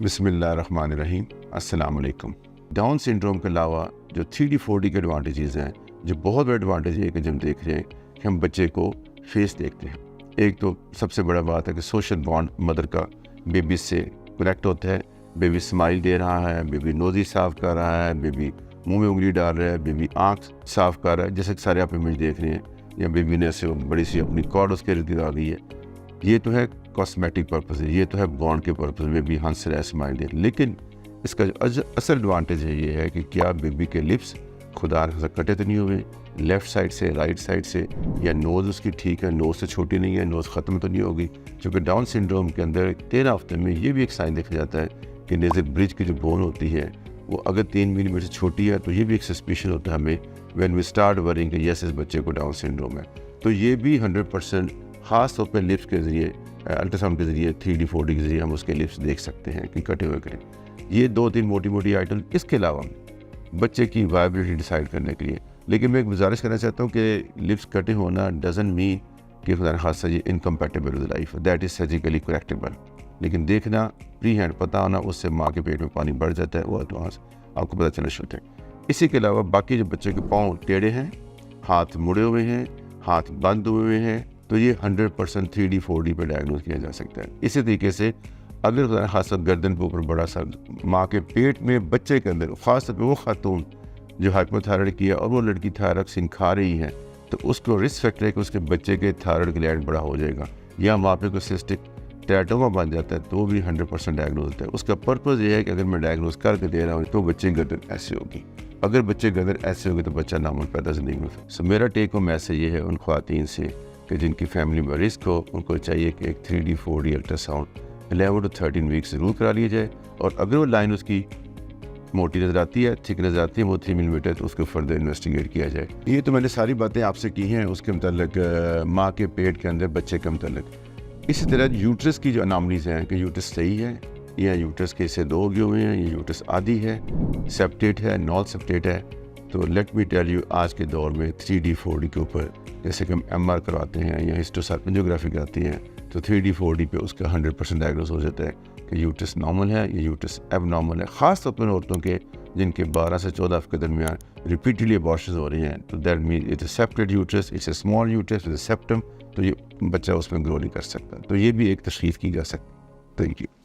बिस्मिल्लाहिर्रहमानिर्रहीम। अस्सलाम वालेकुम। डाउन सिंड्रोम के अलावा जो 3D 4D के एडवांटेजेस हैं, जो बहुत बड़ा एडवांटेज है कि जब हम देख रहे हैं कि हम बच्चे को फेस देखते हैं। एक तो सबसे बड़ा बात है कि सोशल बॉन्ड मदर का बेबी से कनेक्ट होता है। बेबी स्माइल दे रहा है, बेबी नोज़ी साफ़ कर रहा है, बेबी मुंह में उंगली डाल रहा है, बेबी आँख साफ़ कर रहा है, जैसे कि सारे आप इमेज देख रहे हैं, या बेबी ने ऐसे बड़ी सी अपनी कॉर्ड उसके इर्द गिर्द आ गई है। ये तो है कॉस्मेटिक पर्पज़ है, ये तो है बॉन्ड के पर्पज़ में भी हंस रहा है, स्माइल दे। लेकिन इसका जो असल एडवांटेज है ये है कि क्या बेबी के लिप्स खुदा न कटे तो नहीं हुए लेफ़्ट साइड से, राइट साइड से, या नोज़ उसकी ठीक है, नोज़ से छोटी नहीं है, नोज़ ख़त्म तो नहीं होगी। क्योंकि डाउन सिंड्रोम के अंदर 13 हफ्ते में ये भी एक साइन देखा जाता है कि नेज़ल ब्रिज की जो बोन होती है वो अगर 3 मिलीमीटर से छोटी है, तो ये भी एक सस्पिशन होता है हमें व्हेन वी स्टार्ट वरिंग कि यस इस बच्चे को डाउन सिंड्रोम है। तो ये भी 100% ख़ास तौर पर लिप्स के ज़रिए, अल्ट्रासाउंड के ज़रिए, 3D 4D के ज़रिए हम उसके लिप्स देख सकते हैं कि कटे हुए करें। ये 2-3 मोटी मोटी आइटम। इसके अलावा बच्चे की वाइबिलिटी डिसाइड करने के लिए, लेकिन मैं एक गुजारिश करना चाहता हूँ कि लिप्स कटे होना डजंट मीन कि खुदा न खास्ता ये incompatible with life, that is surgically correctable. लेकिन देखना, प्री हैंड पता होना, उससे माँ के पेट में पानी बढ़ जाता है, वो एडवांस आपको पता चलना शुरू होता है। इसी के अलावा बाकी जो बच्चे के पाँव टेढ़े हैं, हाथ मुड़े हुए हैं, हाथ बंद हुए हैं, तो ये 100% 3D 4D पर डायग्नोज किया जा सकता है। इसी तरीके से अगर खुदा न खास्ता गर्दन के ऊपर बड़ा सा माँ के पेट में बच्चे के अंदर, ख़ास तौर पर वो खातून जो हाइपोथायराइड की है और वो लड़की थायरॉक्सिन खा रही है, तो उसको रिस्क फैक्टर है कि उसके बच्चे के थायराइड ग्लैंड बड़ा हो जाएगा, या वहाँ पे कोई सिस्टिक टेराटोमा बन जाता है, तो भी 100% डायग्नोज होता है। उसका पर्पज़ ये है कि अगर मैं डायग्नोज करके दे रहा हूँ तो बच्चे की गर्दन ऐसे होगी, अगर बच्चे गर्दन ऐसे होगी तो बच्चा नामुमकिन पैदा नहीं होगा। सो मेरा टेक होम मैसेज ये है उन ख़वातीन से कि जिनकी फैमिली में रिस्क हो, उनको चाहिए कि एक 3D 4D ultrasound 11 to 13 weeks ज़रूर करा लिया जाए। और अगर वो लाइन उसकी मोटी नज़र आती है, थिक नज़र आती है, वो 3 मिलीमीटर, तो उसको फर्दर इन्वेस्टिगेट किया जाए। ये तो मैंने सारी बातें आपसे की हैं उसके मतलब माँ के पेट के अंदर बच्चे के मतलब। इसी तरह यूट्रस की जो अनामलीज़ हैं कि यूट्रस सही है या यूट्रस के हिस्से 2 उगे हुए हैं, या यूट्रस आधी है, सेप्टेट है, नॉन सेप्टेट है, तो लेट मी टेल यू, आज के दौर में 3D 4D के ऊपर जैसे कि हम MR करवाते हैं या हिस्टोसार्पेंजियोग्राफी कराती हैं, तो 3D 4D पे उसका 100% डायग्नोज हो जाता है कि यूट्रस नॉर्मल है या यूट्रस एबनॉर्मल है। ख़ास तौर पर औरतों के जिनके 12 से 14 के दरमियान रिपीटली अबॉर्शंस हो रही हैं, तो that mean it's a septate uterus, it's a small uterus with a septum, तो ये बच्चा उसमें ग्रो नहीं कर सकता। तो ये भी एक तशख़ीस की जा सकती है। Thank you.